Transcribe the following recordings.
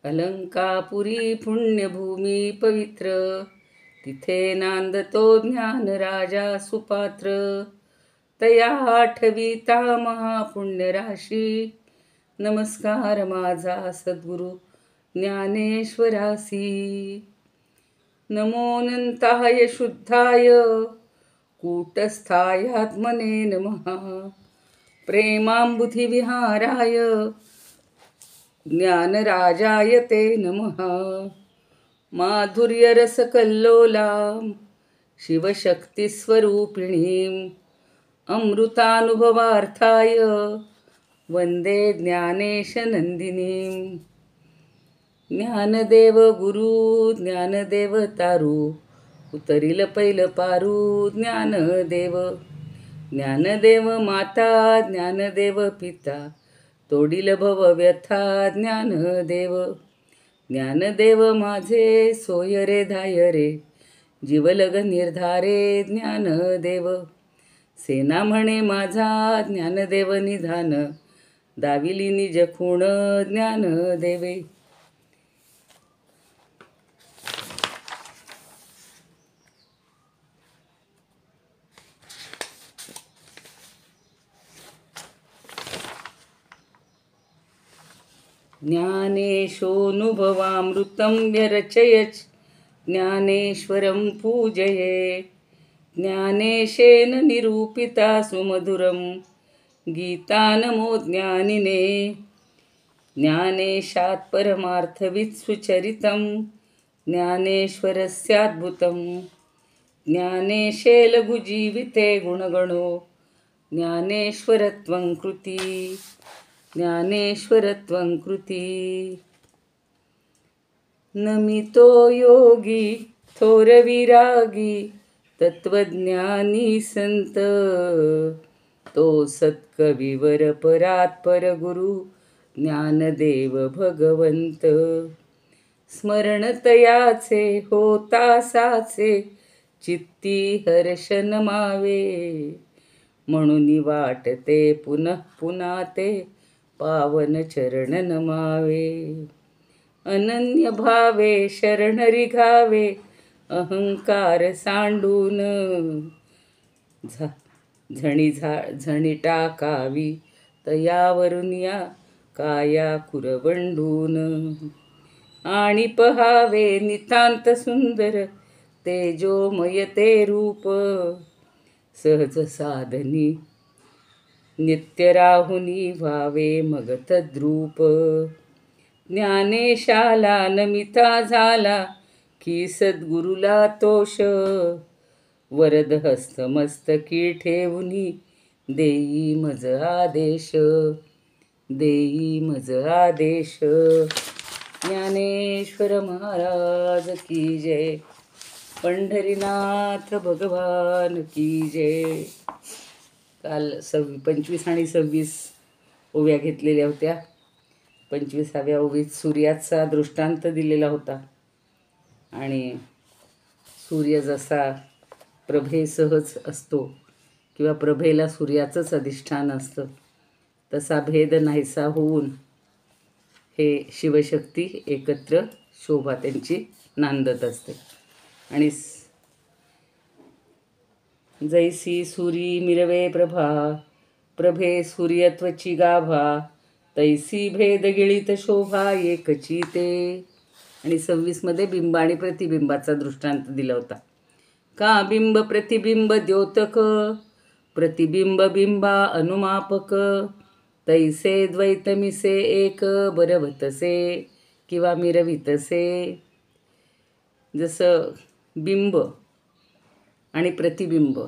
अलंकापुरी पुण्यभूमी पवित्र, तिथे नांदतो ज्ञान राजा सुपात्र. तया आठविता महापुण्यराशी, नमस्कार माझा सद्गुरु ज्ञानेश्वरासी. नमोऽनंताय शुद्धाय कूटस्थाय आत्मने नमः. प्रेमांबुधिविहाराय ज्ञानराजाय ते नमः. माधुर्यरसकल्लोलां शिवशक्तिस्वरूपिणीम् अमृतानुभवार्थाय वंदे ज्ञानेशनंदिनीम्. ज्ञानदेव गुरु ज्ञानदेव तारू, उतरिल पैल पारू ज्ञानदेव. ज्ञानदेव माता ज्ञानदेव पिता, तोडील भव व्यथा ज्ञानदेव. ज्ञानदेव माझे सोय रे धाय रे, जीवलग निर्धारे ज्ञानदेव. सेना म्हणे माझा ज्ञानदेव निधान, दाविली निज खूण ज्ञानदेवे. ज्ञानेशोऽनुभवामृतं व्यरचयत् ज्ञानेश्वरं पूजये. ज्ञानेशेन निरूपिता सुमधुरं गीता नमो ज्ञानिने. ज्ञानेशात् परमार्थवित् सुचरितं ज्ञानेश्वरस्याद्भुतं. ज्ञानेशे लघुजीविते गुणगणो ज्ञानेश्वरत्वं कृती. ज्ञानेश्वरत्वं कृती. नमितो योगी थोर विरागी, तत्वज्ञानी संत. तो सत्कविवर परात्पर गुरु ज्ञानदेव भगवंत. स्मरण तयाचे होता साचे, चित्ती हर्ष नमावे. म्हणून वाटते पुनः पुन्हा ते, पावन चरण नमावे. अनन्य भावे शरण रिघावे, अहंकार सांडून. झणी टाकावी तयावरून या, काया कुरवंडून. आणि पहावे नितांत सुंदर, तेजोमय ते रूप. सहज साधनी नित्य राहुनी, व्हावे मग तद्रूप. ज्ञानेशाला नमिता झाला, की सद्गुरुला तोष. वरद हस्त मस्तकी ठेवुनी, देई मज आदेश. देई मज आदेश. ज्ञानेश्वर महाराज की जय. पंढरीनाथ भगवान की जय. काल 25 आणि 26 ओव्या घेतलेल्या होत्या. 25व्या ओवीत सूर्याचा दृष्टांत दिलेला होता आणि सूर्य जसा प्रभेसहच असतो किंवा प्रभेला सूर्याचंच अधिष्ठान असतं, तसा भेद नाहीसा होऊन हे शिवशक्ती एकत्र शोभा त्यांची नांदत असते. आणि जैसी सूरी मिरवे प्रभा, प्रभे सूर्यत्वची गाभा. तैसी भेद गिळित शोभा एकची ते. आणि 26मध्ये बिंब आणि प्रतिबिंबाचा दृष्टांत दिला होता. का बिंब प्रतिबिंब द्योतक, प्रतिबिंब बिंबा अनुमापक. तैसे द्वैतमिसे एक, बरवतसे किंवा मिरवितसे. जसं बिंब आणि प्रतिबिंब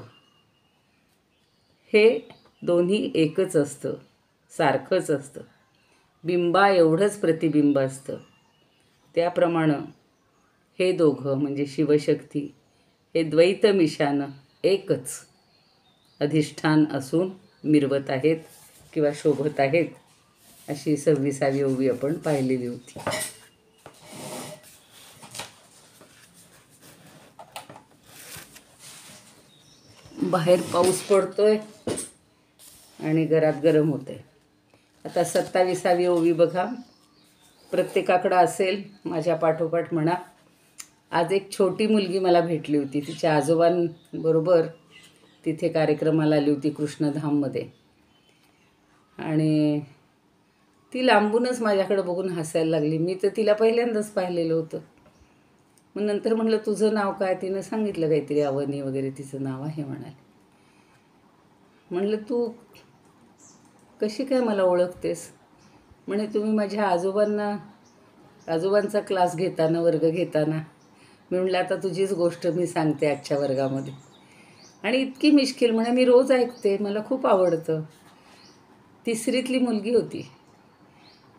हे दोन्ही एकच असतं, सारखंच असतं. बिंबा एवढंच प्रतिबिंब असतं. त्याप्रमाणे हे दोघं म्हणजे शिवशक्ती हे द्वैतमिशानं एकच अधिष्ठान असून मिरवत आहेत किंवा शोभत आहेत. अशी 26वी ओवी आपण पाहिलेली होती. बाहेर पाऊस पडतोय आणि घरात गरम होते. आता 27वी ओवी बघा. प्रत्येकाकडं असेल माझ्या पाठोपाठ म्हणा. आज एक छोटी मुलगी मला भेटली होती. तिच्या आजोबांबरोबर तिथे कार्यक्रमाला आली होती कृष्णधाममध्ये. आणि ती लांबूनच माझ्याकडे बघून हसायला लागली. मी तर तिला पहिल्यांदाच पाहिलेलं होतं. मग नंतर म्हटलं तुझं नाव काय? तिनं सांगितलं काहीतरी अवनी वगैरे तिचं नाव आहे म्हणाले. म्हणलं तू कशी काय मला ओळखतेस? म्हणे तुम्ही माझ्या आजोबांचा क्लास घेताना, वर्ग घेताना. मी म्हटलं आता तुझीच गोष्ट मी सांगते आजच्या वर्गामध्ये. आणि इतकी मिश्किल, म्हणे मी रोज ऐकते, मला खूप आवडतं. 3रीतली मुलगी होती.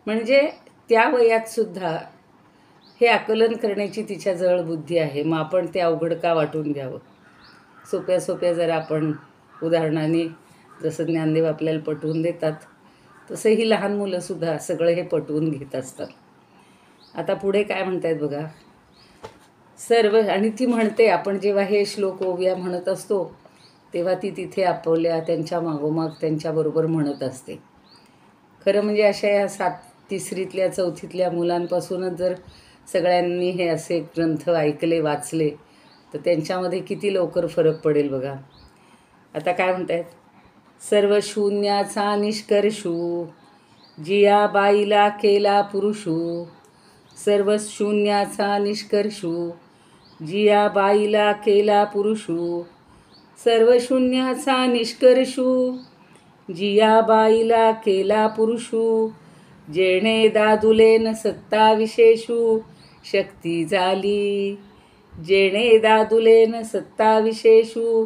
म्हणजे त्या वयातसुद्धा हे आकलन करण्याची तिच्याजवळ बुद्धी आहे. मग आपण ते अवघड का वाटून घ्यावं? सोप्या सोप्या जरा आपण उदाहरणाने, जसं ज्ञानदेव आपल्याला पटवून देतात तसं ही लहान मुलंसुद्धा सगळं हे पटवून घेत असतात. आता पुढे काय म्हणतायत बघा. सर्व, आणि ती म्हणते, आपण जेव्हा हे श्लोक ओव्या म्हणत असतो तेव्हा ती तिथे आपल्या त्यांच्या मागोमाग त्यांच्याबरोबर म्हणत असते. खरं म्हणजे अशा या 3रीतल्या 4थीतल्या मुलांपासूनच जर सगळ्यांनी हे असे ग्रंथ ऐकले, वाचले, तर त्यांच्यामध्ये किती लवकर फरक पडेल बघा. आता काय म्हणतायत. सर्व शून्याचा निष्कर्षू जियाबाईला केला पुरुषू. सर्व शून्याचा निष्कर्षू जियाबाईला केला पुरुषू. सर्व शून्याचा निष्कर्षू जियाबाईला केला पुरुषू. जेणे दादुलेन सत्ता विशेषू शक्ती झाली. जेणे दादुलेन सत्ता विशेषू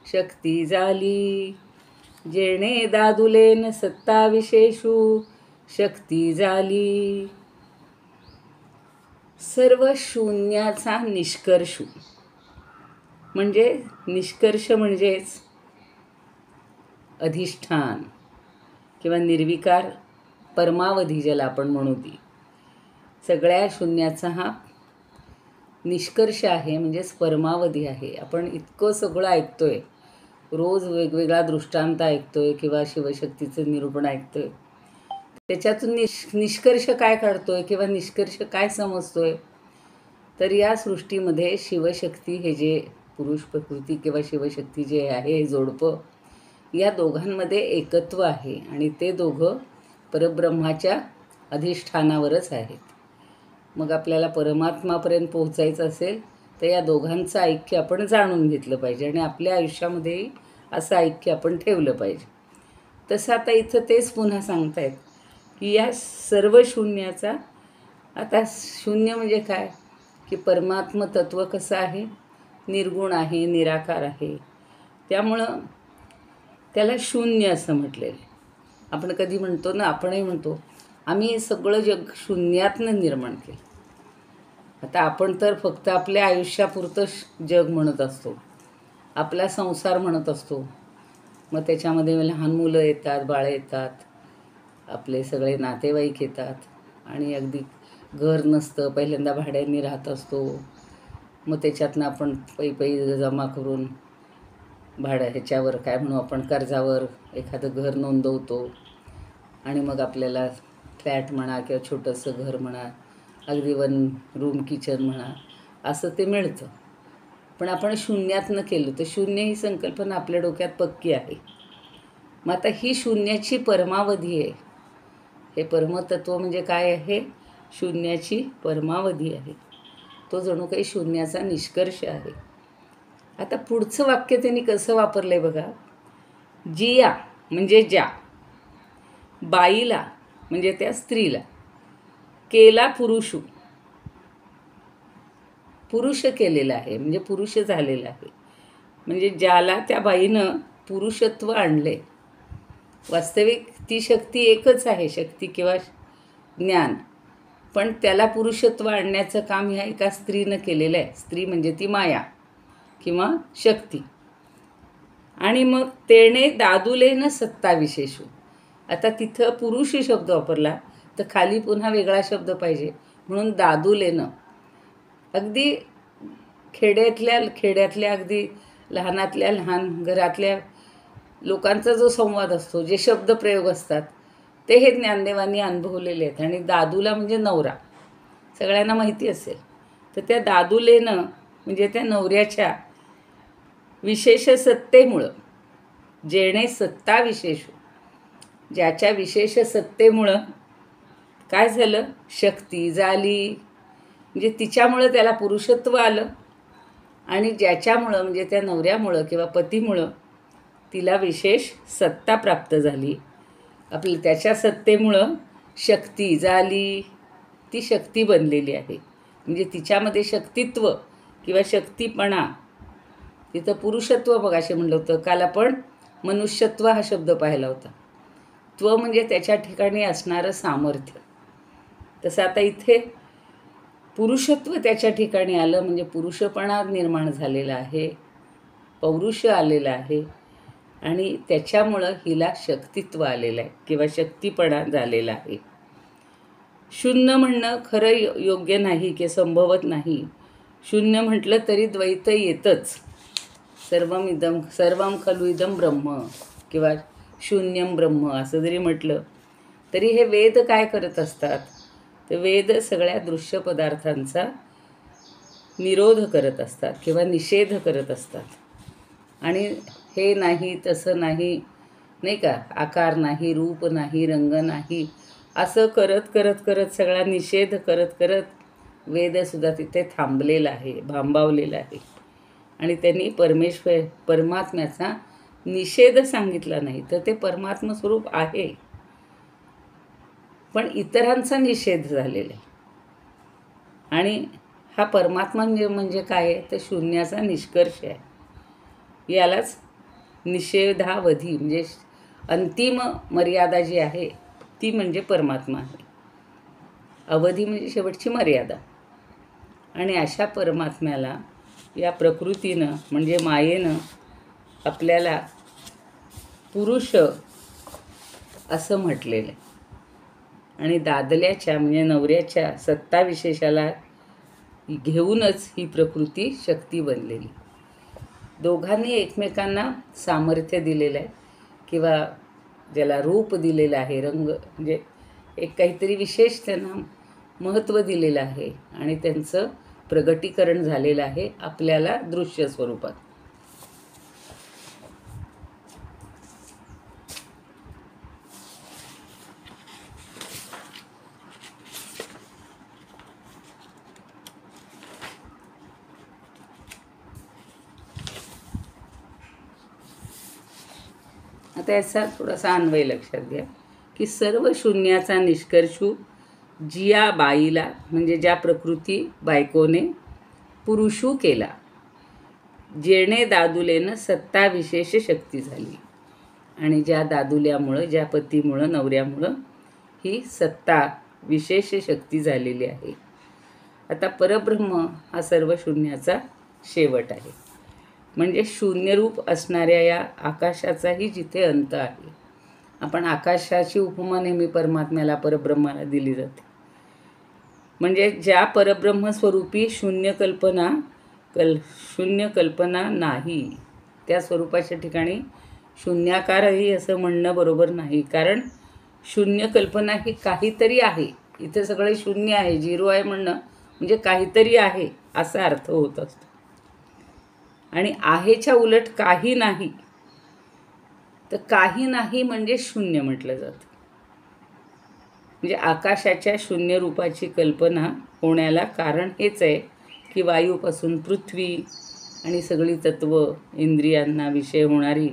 शक्ती झाली. जेणे दादुलेन सत्ता विशेषू शक्ती झाली. सर्व शून्याचा निष्कर्षू म्हणजे निष्कर्ष म्हणजेच अधिष्ठान किंवा निर्विकार परमावधी ज्याला आपण म्हणू. ती सगळ्या शून्याचा हा निष्कर्ष आहे, म्हणजेच परमावधी आहे. आपण इतकं सगळं ऐकतोय, रोज वेगवेगळा दृष्टांत ऐकतोय किंवा शिवशक्तीचं निरूपण ऐकतोय. त्याच्यातून निष्कर्ष काय काढतोय किंवा निष्कर्ष काय समजतोय? तर या सृष्टीमध्ये शिवशक्ती हे जे पुरुष प्रकृती किंवा शिवशक्ती जे आहे हे जोडपं, या दोघांमध्ये एकत्व आहे आणि ते दोघं परब्रह्माच्या अधिष्ठानावरच आहेत. मग आपल्याला परमात्मापर्यंत पोहोचायचं असेल तर या दोघांचं ऐक्य आपण जाणून घेतलं पाहिजे आणि आपल्या आयुष्यामध्येही असं ऐक्य आपण ठेवलं पाहिजे. तसं आता इथं तेच पुन्हा सांगतायत की या सर्व शून्याचा, आता शून्य म्हणजे काय की परमात्म तत्व कसं आहे? निर्गुण आहे, निराकार आहे. त्यामुळं त्याला शून्य असं म्हटलेलं. आपण कधी म्हणतो ना, आपणही म्हणतो आम्ही हे सगळं जग शून्यातनं निर्माण केलं. आता आपण तर फक्त आपल्या आयुष्यापुरतं जग म्हणत असतो, आपला संसार म्हणत असतो. मग त्याच्यामध्ये लहान मुलं येतात, बाळं येतात, आपले सगळे नातेवाईक येतात आणि अगदी घर नसतं, पहिल्यांदा भाड्यांनी राहत असतो. मग त्याच्यातनं आपण पै जमा करून ह्याच्यावर काय म्हणू आपण, कर्जावर एखादं घर नोंदवतो आणि मग आपल्याला फ्लॅट म्हणा किंवा छोटंसं घर म्हणा, अगदी 1 रूम किचन म्हणा, असं ते मिळतं. पण आपण शून्यातनं केलं तर शून्य ही संकल्पना आपल्या डोक्यात पक्की आहे. मग आता ही शून्याची परमावधी आहे. हे परमतत्व म्हणजे काय आहे? शून्याची परमावधी आहे. तो जणू काही शून्याचा निष्कर्ष आहे. आता पुढचं वाक्य त्यांनी कसं वापरलं आहे बघा. जिया म्हणजे ज्या, बाईला म्हणजे त्या स्त्रीला, केला पुरुषू, पुरुष केलेला आहे म्हणजे पुरुष झालेला आहे. म्हणजे ज्याला त्या बाईनं पुरुषत्व आणले. वास्तविक ती शक्ती एकच आहे, शक्ती किंवा ज्ञान, पण त्याला पुरुषत्व आणण्याचं काम ह्या एका स्त्रीनं केलेलं आहे. स्त्री म्हणजे ती माया किंवा शक्ती. आणि मग तेणे दादुलेनं सत्ता विशेषू. आता तिथं पुरुष शब्द वापरला तर खाली पुन्हा वेगळा शब्द पाहिजे, म्हणून दादुलेनं. अगदी खेड्यातल्या अगदी लहान घरातल्या लोकांचा जो संवाद असतो, जे शब्दप्रयोग असतात, ते हे ज्ञानदेवांनी अनुभवलेले आहेत. आणि दादूला म्हणजे नवरा सगळ्यांना माहिती असेल. तर त्या दादूलेनं म्हणजे त्या नवऱ्याच्या विशेष सत्तेमुळं, जेणे सत्ता विशेष, ज्याच्या विशेष सत्तेमुळं काय झालं, शक्ती झाली. म्हणजे तिच्यामुळं त्याला पुरुषत्व आलं. आणि ज्याच्यामुळं म्हणजे त्या नवऱ्यामुळं किंवा पतीमुळं तिला विशेष सत्ता प्राप्त झाली. आपली त्याच्या सत्तेमुळं शक्ती झाली. ती शक्ती बनलेली आहे. म्हणजे तिच्यामध्ये शक्तित्व किंवा शक्तीपणा, तिथं पुरुषत्व मगाशी म्हणलं होतं. काल आपण मनुष्यत्व हा शब्द पाहिला होता. त्व म्हणजे त्याच्या ठिकाणी असणारं सामर्थ्य. तसं आता इथे पुरुषत्व त्याच्या ठिकाणी आलं म्हणजे पुरुषपणा निर्माण झालेला आहे, पौरुष आलेलं आहे. आणि त्याच्यामुळं हिला शक्तित्व आलेलं आहे किंवा शक्तीपणा झालेला आहे. शून्य म्हणणं खरं योग्य नाही की संभवत नाही. शून्य म्हटलं तरी द्वैत येतच. सर्वम खलु इदं ब्रह्म किंवा शून्यम ब्रह्म असं जरी म्हटलं तरी हे वेद काय करत असतात, तर वेद सगळ्या दृश्य पदार्थांचा निरोध करत असतात किंवा निषेध करत असतात. आणि हे नाही, तसं नाही, नाही का, आकार नाही, रूप नाही, रंग नाही, असं करत करत करत सगळा निषेध करत करत वेदसुद्धा तिथे थांबलेला आहे, भांबावलेला आहे. आणि त्यांनी परमात्म्याचा निषेध सांगितला नाही. तर ते परमात्म स्वरूप आहे, पण इतरांचा निषेध झालेला आहे. आणि हा परमात्मा म्हणजे काय आहे, तर शून्याचा निष्कर्ष आहे. यालाच निषेधावधी म्हणजे अंतिम मर्यादा जी आहे ती म्हणजे परमात्मा आहे. अवधी म्हणजे शेवटची मर्यादा. आणि अशा परमात्म्याला या प्रकृतीनं म्हणजे मायेनं आपल्याला पुरुष असं म्हटलेलं आहे. आणि दादल्याच्या म्हणजे नवऱ्याच्या सत्ताविशेषाला घेऊनच ही प्रकृती शक्ती बनलेली. दोघांनी एकमेकांना सामर्थ्य दिलेलं आहे किंवा ज्याला रूप दिलेलं आहे, रंग म्हणजे एक काहीतरी विशेष त्यांना महत्त्व दिलेलं आहे. आणि त्यांचं प्रगटीकरण झालेलं आहे आपल्याला दृश्य स्वरूपात. आता याचा थोडासा अन्वय लक्षात घ्या की सर्व शून्याचा निष्कर्षू जिया बाईला म्हणजे ज्या प्रकृती बायकोने पुरुषू केला, जेणे दादुलेनं सत्ता विशेष शक्ती झाली. आणि ज्या दादुल्यामुळं, ज्या पतीमुळं, नवऱ्यामुळं ही सत्ता विशेष शक्ती झालेली आहे. आता परब्रह्म हा सर्व शून्याचा शेवट आहे. म्हणजे शून्यरूप असणाऱ्या या आकाशाचाही जिथे अंत आहे. आपण आकाशाची उपमा नेहमी परमात्म्याला, परब्रह्माला दिली जाते. म्हणजे ज्या परब्रह्म स्वरूपी शून्य कल्पना नाही, त्या स्वरूपाच्या ठिकाणी शून्याकारही असं म्हणणं बरोबर नाही. कारण शून्य कल्पना ही काहीतरी आहे. इथे सगळे शून्य आहे, झिरो आहे म्हणणं म्हणजे काहीतरी आहे असा अर्थ होत असतो. आणि आहेच्या उलट काही नाही, तर काही नाही म्हणजे शून्य म्हटलं जातं. म्हणजे आकाशाच्या शून्य रूपाची कल्पना होण्याला कारण हेच आहे की वायूपासून पृथ्वी आणि सगळी तत्व इंद्रियांना विषय होणारी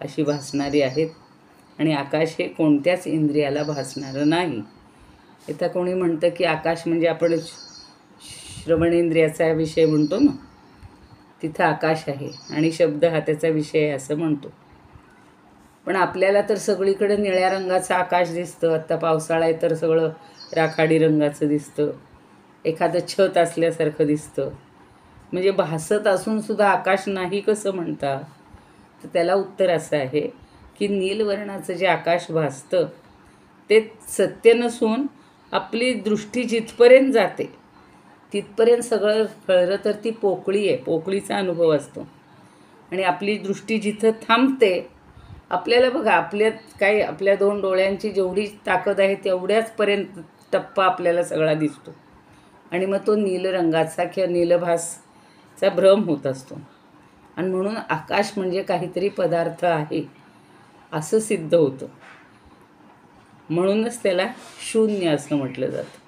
अशी भासणारी आहेत. आणि आकाश हे कोणत्याच इंद्रियाला भासणारं नाही. इथं कोणी म्हणतं की आकाश म्हणजे आपण श्रवणेंद्रियाचा विषय म्हणतो ना, तिथं आकाश आहे आणि शब्द हा त्याचा विषय आहे असं म्हणतो. पण आपल्याला तर सगळीकडे निळ्या रंगाचं आकाश दिसतं. आत्ता पावसाळा आहे तर सगळं राखाडी रंगाचं दिसतं, एखादं छत असल्यासारखं दिसतं. म्हणजे भासत असूनसुद्धा आकाश नाही कसं म्हणता, तर त्याला उत्तर असं आहे की नीलवर्णाचं जे आकाश भासतं ते सत्य नसून आपली दृष्टी जिथपर्यंत जाते तिथपर्यंत सगळं कळलं तर ती पोकळी आहे, पोकळीचा अनुभव असतो. आणि आपली दृष्टी जिथं थांबते आपल्याला बघा, आपल्यात काय, आपल्या 2 डोळ्यांची जेवढी ताकद आहे तेवढ्याचपर्यंत टप्पा आपल्याला सगळा दिसतो आणि मग तो नील रंगाचा किंवा नीलभासचा भ्रम होत असतो. आणि म्हणून आकाश म्हणजे काहीतरी पदार्थ आहे असं सिद्ध होतं. म्हणूनच त्याला शून्य असं म्हटलं जातं.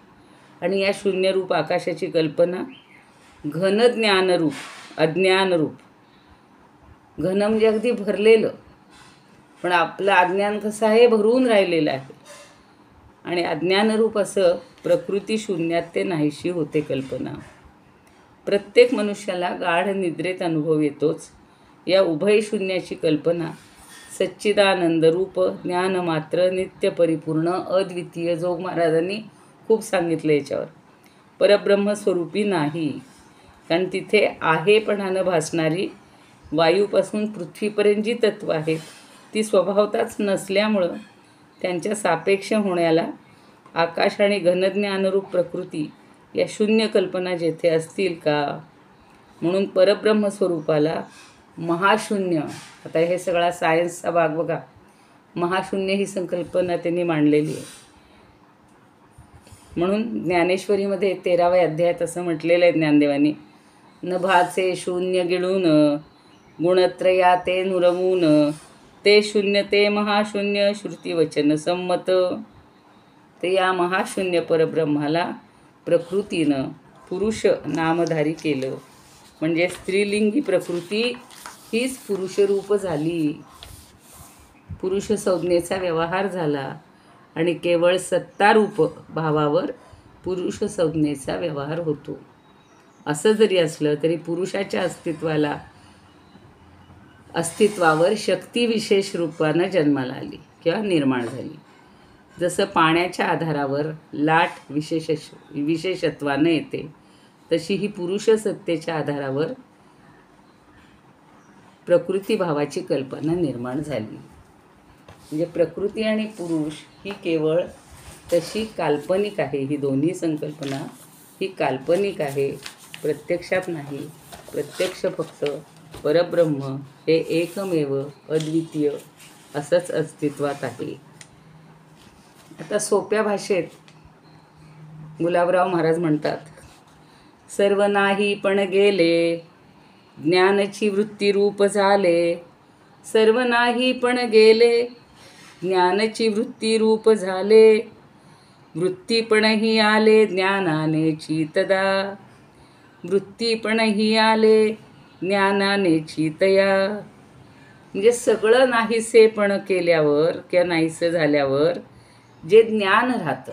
आणि या शून्यरूप आकाशाची कल्पना घन ज्ञानरूप, अज्ञानरूप. घन म्हणजे अगदी भरलेलं, पण आपलं अज्ञान कसं आहे, भरून राहिलेलं आहे. आणि अज्ञानरूप असं प्रकृती शून्यात ते नाहीशी होते कल्पना. प्रत्येक मनुष्याला गाढ निद्रेत अनुभव येतोच. या उभय शून्याची कल्पना सच्चिदानंदरूप ज्ञानमात्र नित्य परिपूर्ण अद्वितीय. जोग महाराजांनी खूप सांगितलं याच्यावर. परब्रह्मस्वरूपी नाही, कारण तिथे आहेपणानं भासणारी वायूपासून पृथ्वीपर्यंत जी तत्त्व आहेत ती स्वभावताच नसल्यामुळं त्यांच्या सापेक्ष होण्याला आकाश आणि घनज्ञानरूप प्रकृती या शून्य कल्पना जेथे असतील का. म्हणून परब्रह्मस्वरूपाला महाशून्य, आता हे सगळा सायन्सचा भाग बघा, महाशून्य ही संकल्पना त्यांनी मांडलेली आहे. म्हणून ज्ञानेश्वरीमध्ये 13व्या अध्यायात असं म्हटलेलं आहे ज्ञानदेवांनी, नभाचे शून्य गिळून गुणत्रया ते नुरवून, ते शून्य ते महाशून्य श्रुतिवचन संमत. ते या महाशून्य परब्रह्माला प्रकृतीनं पुरुष नामधारी केलं. म्हणजे स्त्रीलिंगी प्रकृती हीच पुरुषरूप झाली. पुरुष संज्ञेचा व्यवहार झाला आणि केवळ सत्तारूप भावावर पुरुष संज्ञेचा व्यवहार होतो. असं जरी असलं तरी पुरुषाच्या अस्तित्वावर शक्ती विशेष रूपानं जन्माला आली किंवा निर्माण झाली. जसं पाण्याच्या आधारावर लाट विशेषत्वानं येते, तशी ही पुरुष सत्तेच्या आधारावर प्रकृती भावाची कल्पना निर्माण झाली. म्हणजे प्रकृती आणि पुरुष ही केवळ तशी काल्पनिक आहे. ही दोन्ही संकल्पना ही काल्पनिक आहे, प्रत्यक्षात नाही. प्रत्यक्ष फक्त परब्रह्म हे एकमेव अद्वितीय असंच अस्तित्वात आहे. आता सोप्या भाषेत गुलाबराव महाराज म्हणतात, सर्व नाही पण गेले ज्ञानची वृत्ती रूप झाले. सर्व नाही पण गेले ज्ञानची वृत्ती रूप झाले. वृत्तीपणही आले ज्ञानाने चितदा. वृत्तीपणही आले ज्ञानाने चितया. म्हणजे सगळं नाहीसेपण केल्यावर किंवा नाहीसं झाल्यावर जे ज्ञान राहतं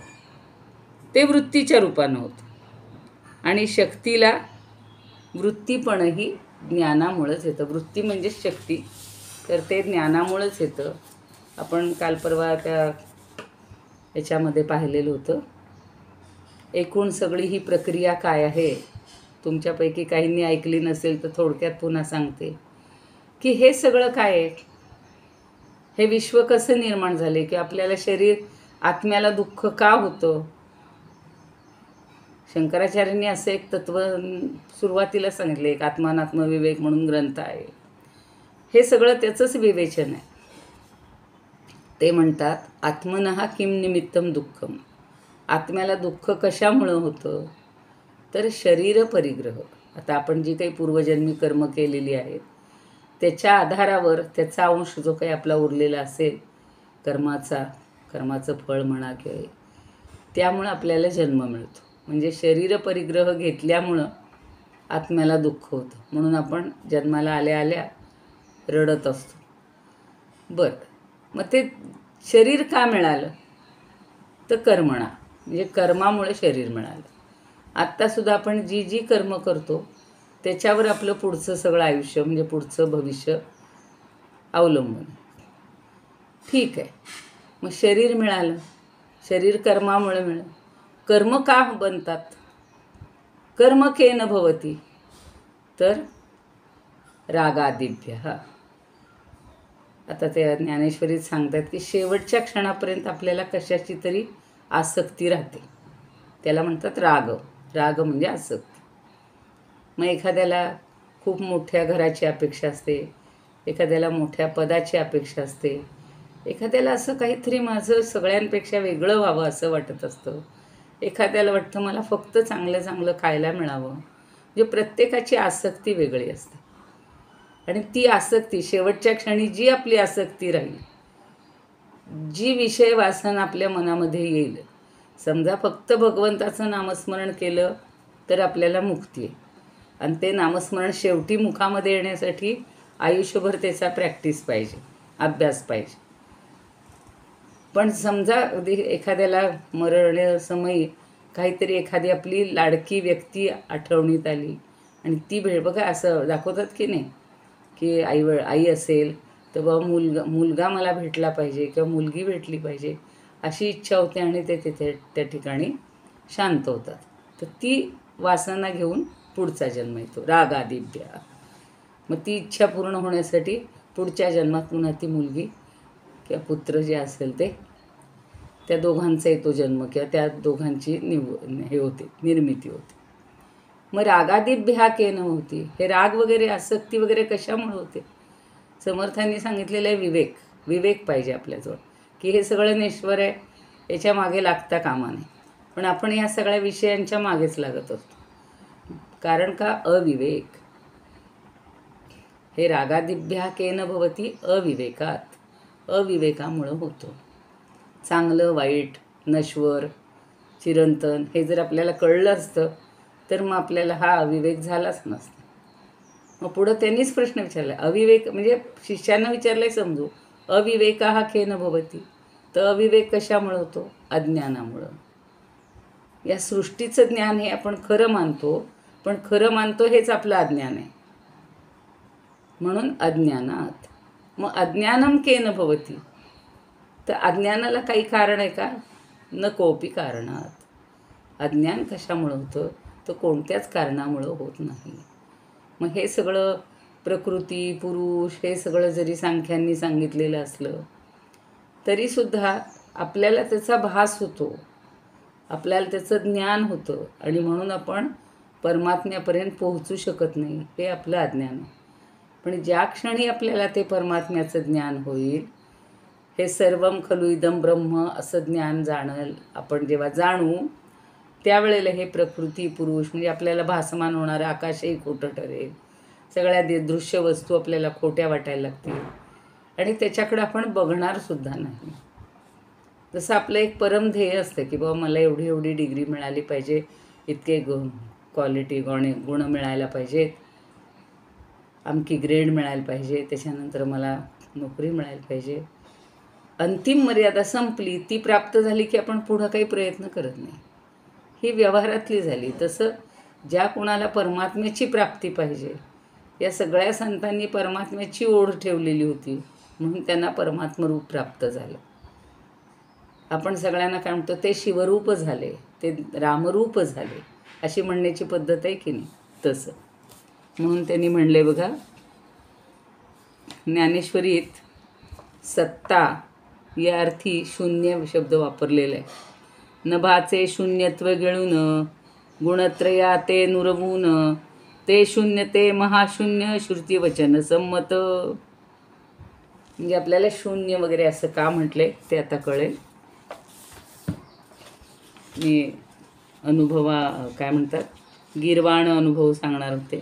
ते वृत्तीच्या रूपानं होतं. आणि शक्तीला वृत्तीपणही ज्ञानामुळंच येतं. वृत्ती म्हणजे शक्ती, तर ते ज्ञानामुळंच येतं. आपण काल परवा याच्यामध्ये पाहिलेलं होतं. एकूण सगळी ही प्रक्रिया काय आहे, तुमच्यापैकी काहींनी ऐकली नसेल तर थोडक्यात पुन्हा सांगते की हे सगळं काय आहे, हे विश्व कसं निर्माण झाले, की आपल्याला आत्म्याला दुःख का होतं. शंकराचार्यांनी असं एक तत्त्व सुरुवातीला सांगितलं, एक आत्मानात्मविवेक म्हणून ग्रंथ आहे. हे सगळं त्याचंच विवेचन आहे. ते म्हणतात, आत्मनः किम निमित्तम दुःखम. आत्म्याला दुःख कशामुळं होतं, तर शरीर परिग्रह. आता आपण जी काही पूर्वजन्मी कर्म केलेली आहेत त्याच्या आधारावर त्याचा अंश जो काही आपला उरलेला असेल, कर्माचं फळ म्हणा किंवा त्यामुळं आपल्याला जन्म मिळतो. म्हणजे शरीर परिग्रह घेतल्यामुळं आत्म्याला दुःख होतं. म्हणून आपण जन्माला आल्या आल्या रडत असतो. बरं, मग ते शरीर का मिळालं, तर कर्मणा, म्हणजे कर्मामुळे शरीर मिळालं. आत्तासुद्धा आपण जी कर्म करतो त्याच्यावर आपलं पुढचं सगळं आयुष्य म्हणजे पुढचं भविष्य अवलंबून. ठीक आहे, मग शरीर मिळालं, शरीर कर्मामुळे मिळालं. कर्म का बनतात, कर्म केन भवती, तर रागादिभ्य. आता त्या ज्ञानेश्वरीत सांगतात की शेवटच्या क्षणापर्यंत आपल्याला कशाची तरी आसक्ती राहते, त्याला म्हणतात राग. राग म्हणजे आसक्ती. मग एखाद्याला खूप मोठ्या घराची अपेक्षा असते, एखाद्याला मोठ्या पदाची अपेक्षा असते, एखाद्याला असं काहीतरी माझं सगळ्यांपेक्षा वेगळं व्हावं असं वाटत असतं, एखाद्याला वाटतं मला फक्त चांगलं चांगलं खायला मिळावं. म्हणजे प्रत्येकाची आसक्ती वेगळी असते आणि ती आसक्ती शेवटच्या क्षणी जी आपली आसक्ती राहील, जी विषय वासना आपल्या मनामध्ये येईल, समजा फक्त भगवंताचं नामस्मरण केलं तर आपल्याला मुक्ती आहे आणि ते नामस्मरण शेवटी मुखामध्ये येण्यासाठी आयुष्यभर त्याचा प्रॅक्टिस पाहिजे, अभ्यास पाहिजे. पण समजा एखाद्याला मरण्यासमयी काहीतरी एखादी आपली लाडकी व्यक्ती आठवणीत आली आणि ती बघा असं दाखवतात की नाही, की आई असेल तर बाबा मुलगा मला भेटला पाहिजे किंवा मुलगी भेटली पाहिजे अशी इच्छा होते आणि ते तिथे त्या ठिकाणी शांत होतात. तर ती वासना घेऊन पुढचा जन्म येतो, रागादिभ्या. मग ती इच्छा पूर्ण होण्यासाठी पुढच्या जन्मात पुन्हा ती मुलगी किंवा पुत्र जे असेल ते त्या दोघांचा येतो जन्म किंवा त्या दोघांची हे होते, निर्मिती होते. मग रागादिभ्या केन होती, हे राग वगैरे आसक्ती वगैरे कशामुळे होते? समर्थांनी सांगितलेलं आहे विवेक. विवेक पाहिजे आपल्याजवळ, की हे सगळं नश्वर आहे, याच्या मागे लागता कामा नये. पण आपण या सगळ्या विषयांच्या मागेच लागत असतो. कारण का? अविवेक. हे रागादिभ्या केन भवती अविवेकात. अविवेकामुळं होतं. चांगलं वाईट नश्वर चिरंतन हे जर आपल्याला कळलं असतं तर मग आपल्याला हा अविवेक झालाच नसता. मग पुढं त्यांनीच प्रश्न विचारला, अविवेक म्हणजे शिष्यांना विचारलंय समजू, अविवेका हा केन भवती. तर अविवेक कशामुळं होतो? अज्ञानामुळं. या सृष्टीचं ज्ञान हे आपण खरं मानतो, पण खरं मानतो हेच आपलं अज्ञान आहे, म्हणून अज्ञानात. मग अज्ञानम केन भवती, तर अज्ञानाला काही कारण आहे का? न कोपी कारणात. अज्ञान कशामुळं होतं? तर कोणत्याच कारणामुळं होत नाही. मग हे सगळं प्रकृती पुरुष हे सगळं जरी सांख्यांनी सांगितलेलं असलं तरीसुद्धा आपल्याला त्याचा भास होतो, आपल्याला त्याचं ज्ञान होतं आणि म्हणून आपण परमात्म्यापर्यंत पोहोचू शकत नाही, हे आपलं अज्ञान आहे. पण ज्या क्षणी आपल्याला ते परमात्म्याचं ज्ञान होईल, हे सर्वम खलु इदम ब्रह्म असं ज्ञान आपण जेव्हा जाणू त्यावेळेला हे प्रकृती पुरुष म्हणजे आपल्याला भासमान होणारं आकाशही खोटं ठरेल, सगळ्या दृश्य वस्तू आपल्याला खोट्या वाटायला लागतील आणि त्याच्याकडे आपण बघणारसुद्धा नाही. जसं आपलं एक परम ध्येय असतं की बाबा मला एवढी एवढी डिग्री मिळाली पाहिजे, इतके क्वालिटी गुण मिळायला पाहिजेत, अमकी ग्रेड मिळायला पाहिजे, त्याच्यानंतर मला नोकरी मिळायला पाहिजे. अंतिम मर्यादा संपली, ती प्राप्त झाली की आपण पुढं काही प्रयत्न करत नाही. ही व्यवहारातली झाली. तसं ज्या कोणाला परमात्म्याची प्राप्ती पाहिजे, या सगळ्या संतांनी परमात्म्याची ओढ ठेवलेली होती म्हणून त्यांना परमात्मरूप प्राप्त झालं. आपण सगळ्यांना काय म्हणतो, ते शिवरूप झाले, ते रामरूप झाले अशी म्हणण्याची पद्धत आहे की नाही? तसं म्हणून त्यांनी म्हणले बघा, ज्ञानेश्वरीत सत्ता या अर्थी शून्य शब्द वापरलेला आहे. नभाचे शून्यत्व गिळून गुणत्रया ते नुरवून, ते शून्य ते महाशून्य श्रुती वचन संमत. म्हणजे आपल्याला शून्य वगैरे असं का म्हटले ते आता कळेल. मी काय म्हणतात गीर्वाण अनुभव सांगणार होते.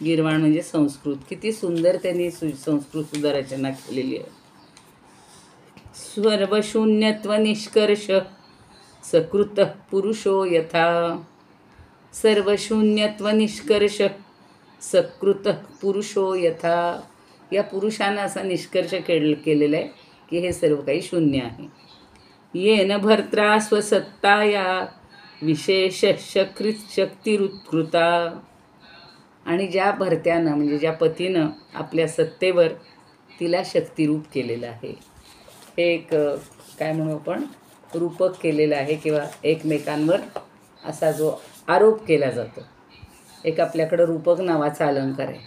गीर्वाण म्हणजे संस्कृत. किती सुंदर त्यांनी संस्कृत सुद्धा रचना केलेली आहे. सर्वशून्यत्व निष्कर्ष सकृत पुरुषो यथा. सर्वशून्यत्व निष्कर्ष सकृत पुरुषो यथा. या पुरुषानं असा निष्कर्ष केलेला आहे की हे सर्व काही शून्य आहे. येन भर्त्रा स्वसत्ताया विशेष शक्तिरुत्कृता. आणि ज्या भर्त्यानं म्हणजे ज्या पतीनं आपल्या सत्तेवर तिला शक्तिरूप केलेलं आहे, हे एक काय म्हणू आपण रूपक केलेलं आहे किंवा एकमेकांवर असा जो आरोप केला जातो, एक आपल्याकडं रूपक नावाचा अलंकार आहे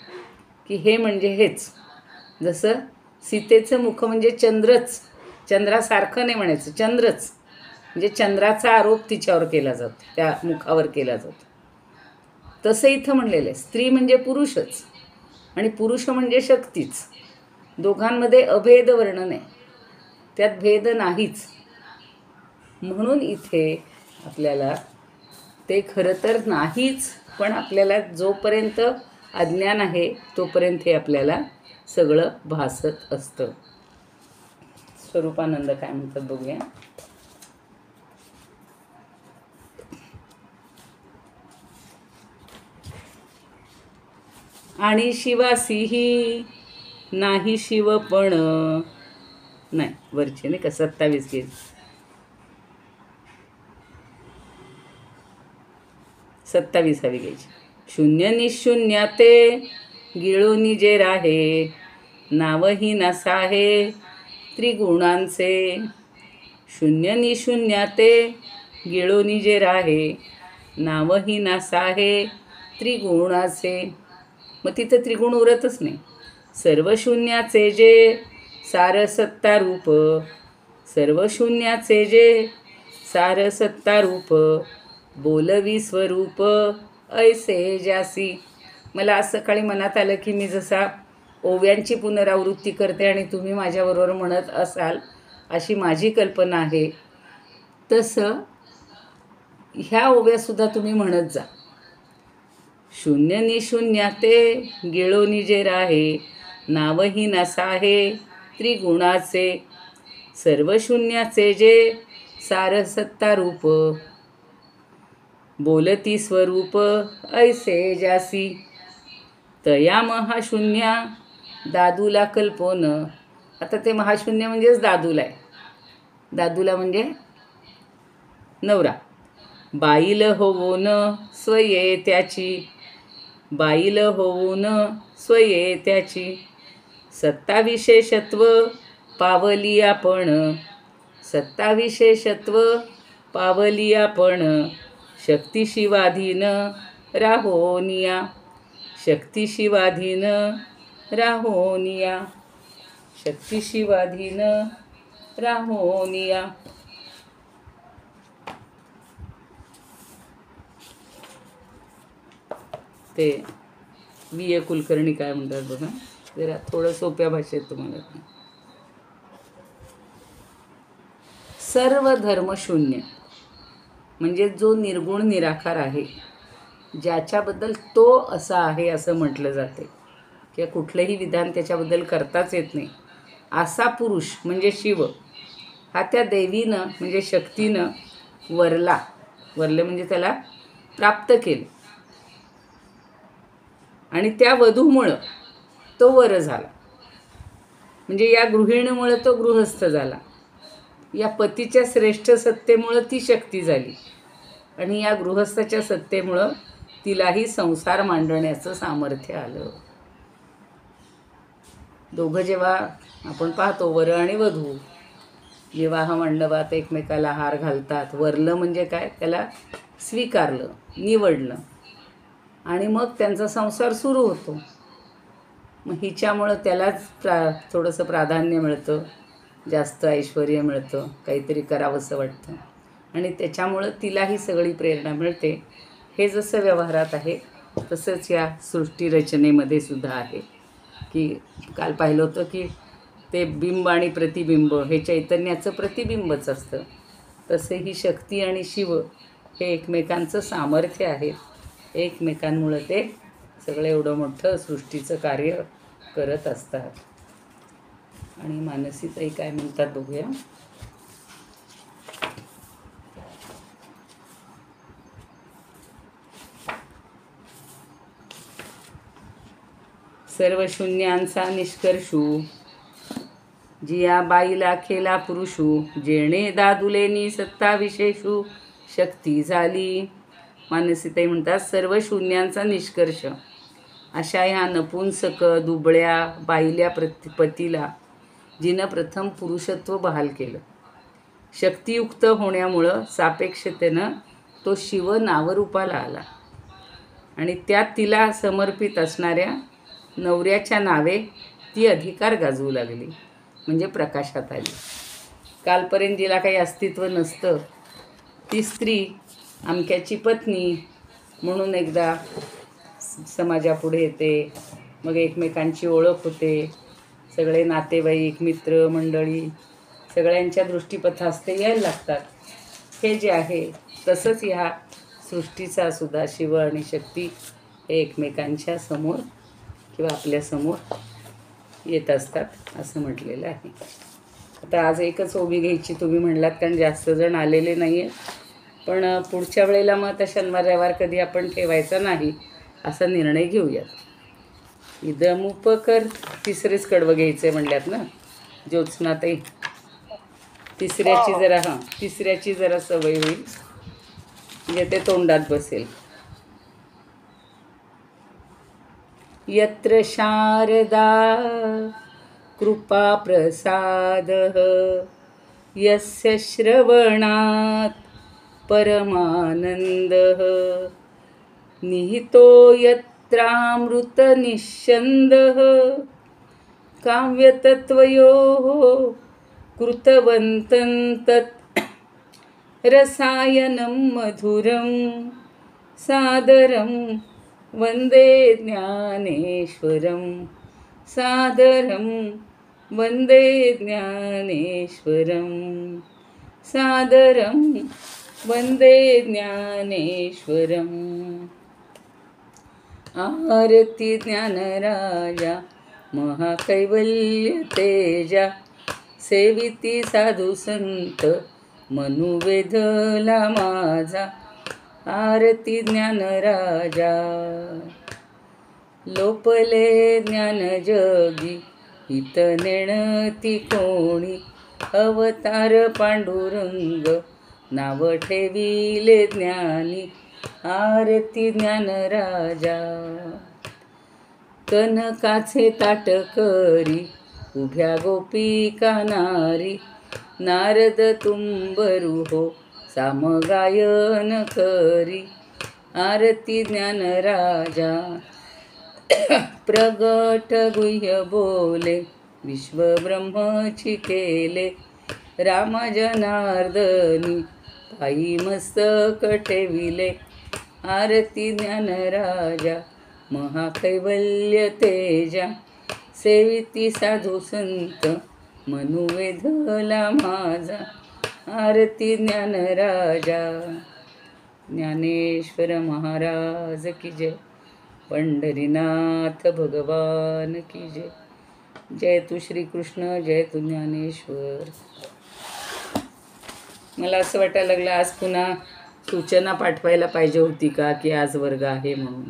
की हे म्हणजे हेच. जसं सीतेचं मुख म्हणजे चंद्रच, चंद्रासारखं नाही म्हणायचं, चंद्रच म्हणजे चंद्राचा आरोप तिच्यावर केला जातो, त्या मुखावर केला जातो. तसं इथं म्हणलेलं आहे. स्त्री म्हणजे पुरुषच आणि पुरुष म्हणजे शक्तीच. दोघांमध्ये अभेद वर्णन आहे, त्यात भेद नाहीच. म्हणून इथे आपल्याला ते खरं तर नाहीच, पण आपल्याला जोपर्यंत अज्ञान आहे तोपर्यंत हे आपल्याला सगळं भासत असतं. स्वरूपानंद काय म्हणतात बघूया. आणि शिवासीही नाही शिव पण नाही वरचे नाही का 27 घे 27वी घ्यायची. शून्य निशून्याते गिळूनी जे राहे नावही नसाहे त्रिगुणांचे. शून्य निशून्याते गिळूनी जे राहे नावही नसाहे त्रिगुणाचे. मग तिथं त्रिगुण उरतच नाही. सर्व शून्याचे जे सारसत्ता रूप, सर्व शून्याचे जे सारसत्ता रूप बोलवी स्वरूप ऐसे जासी. मला आज सकाळी मनात आलं की मी जसा ओव्यांची पुनरावृत्ती करते आणि तुम्ही माझ्याबरोबर म्हणत असाल अशी माझी कल्पना आहे, तसं ह्या ओव्यासुद्धा तुम्ही म्हणत जा. शून्य निशून्याते गिळोनी जे राहे नावही नसाहे त्रिगुणाचे. सर्व शून्याचे जे सारसत्ता रूप बोलती स्वरूप ऐसे जासी. तया महाशून्या दादूला कल्पोन. आता ते महाशून्य म्हणजेच दादूला आहे. दादूला म्हणजे नवरा. बाईल होऊन स्वये त्याची, बाईल होऊन स्वये त्याची. सत्ता विशेषत्व पावली आपण, सत्ता विशेषत्व पावली आपण. शक्तिशिवाधीन राहोनिया, शक्तिशिवाधीन राहोनिया, शक्तिशिवाधीन राहोनिया. ते वि ए कुलकर्णी काय म्हणतात बघा, जरा थोडं सोप्या भाषेत तुम्हाला. सर्व धर्म शून्य म्हणजे जो निर्गुण निराकार आहे, ज्याच्याबद्दल तो असा आहे असं म्हटलं जाते किंवा कुठलंही विधान त्याच्याबद्दल करताच येत नाही, असा पुरुष म्हणजे शिव हा त्या देवीनं म्हणजे शक्तीनं वरला, वरले म्हणजे त्याला प्राप्त केले आणि त्या वधूमुळं तो वर झाला. म्हणजे या गृहिणीमुळं तो गृहस्थ झाला, या पतीच्या श्रेष्ठ सत्तेमुळं ती शक्ती झाली आणि या गृहस्थाच्या सत्तेमुळं तिलाही संसार मांडण्याचं सामर्थ्य आलं. दोघं जेव्हा आपण पाहतो वर आणि वधू विवाह मंडपात एकमेकाला हार घालतात, वरलं म्हणजे काय, त्याला स्वीकारलं, निवडलं आणि मग त्यांचा संसार सुरू होतो. मग हिच्यामुळं त्यालाच थोडंसं प्राधान्य मिळतं, जास्त ऐश्वर्य मिळतं, काहीतरी करावंसं वाटतं आणि त्याच्यामुळं तिलाही सगळी प्रेरणा मिळते. हे जसं व्यवहारात आहे तसंच या सृष्टीरचनेमध्ये सुद्धा आहे. की काल पाहिलं होतं की ते बिंब आणि प्रतिबिंब हे चैतन्याचं प्रतिबिंबच असतं, तसे ही शक्ती आणि शिव हे एकमेकांचं सामर्थ्य आहे. एकमेकांमुळं ते सगळं एवढं मोठं सृष्टीचं कार्य करत असतात. आणि मानसीताई काय म्हणतात बघूया. सर्व शून्यांचा निष्कर्षू जिया बाईला खेला पुरुषू. जेणे दादुलेनी सत्ता विशेषू शक्ती झाली. मानसीताई म्हणतात सर्व शून्यांचा निष्कर्ष अशा ह्या नपुंसक दुबळ्या बाईल्या पतीला जिनं प्रथम पुरुषत्व बहाल केलं. शक्तियुक्त होण्यामुळं सापेक्षतेनं तो शिव नावरूपाला आला आणि त्यात तिला समर्पित असणाऱ्या नवऱ्याच्या नावे ती अधिकार गाजवू लागली, म्हणजे प्रकाशात आली. कालपर्यंत जिला काही अस्तित्व नसतं ती स्त्री अमक्याची पत्नी म्हणून एकदा समाजापुढे येते, मग एकमेकांची ओळख होते, सगळे नातेवाईक मित्र मंडळी सगळ्यांच्या दृष्टीपथास ते यायला लागतात. हे जे आहे तसंच ह्या सृष्टीचा सुद्धा शिव आणि शक्ती हे एकमेकांच्या समोर किंवा आपल्यासमोर येत असतात असं म्हटलेलं आहे. आता आज एकच ओवी घ्यायची तुम्ही म्हणलात, कारण जास्त जण आलेले नाही आहेत. पण पुढच्या वेळेला मग आता शनिवार रविवार कधी आपण ठेवायचा नाही असा निर्णय घेऊयात. इदमुपकर तिसरेच कडवं घ्यायचं आहे म्हणल्यात ना ज्योत्स्नाताई. तिसऱ्याची जरा सवय होईल, म्हणजे ते तोंडात बसेल. यत्र शारदा कृपा प्रसादः यस्य श्रवणात् परमानन्दः निहितो यत्रामृतनिःस्यन्दः काव्यतत्त्वयोः कृतवन्तं तत् रसायनं मधुरं सादरं वन्दे ज्ञानेश्वरं सादरं वन्दे ज्ञानेश्वरं सादरं वन्दे ज्ञानेश्वरम्. आरती ज्ञानराजा महाकैवल्य तेजा सेविती साधू संत मनुवेधला माझा. आरती ज्ञानराजा लोपले ज्ञान जगी हित नेणती कोणी. अवतार पांडुरंग नाव ठेविले ज्ञानी. आरती ज्ञानराजा कनकाचे ताट करी उभ्या गोपिका नारी. नारद तुंबरू हो सामगायन करी. आरती ज्ञानराजा प्रगट गुह्य बोले विश्वब्रह्मची केले. राम जनार्दनी पायी मस्तक ठेविले. आरती ज्ञानराजा महाकैवल्य तेजा सेविती साधू संत मनुवेधला माझा. आरती ज्ञानराजा ज्ञानेश्वर महाराज की जय. पंढरीनाथ भगवान की जय. जय तू श्रीकृष्ण, जय तू ज्ञानेश्वर. मला असं वाटायला लागलं आज पुन्हा सूचना पाठवायला पाहिजे होती का की आज वर्ग आहे म्हणून.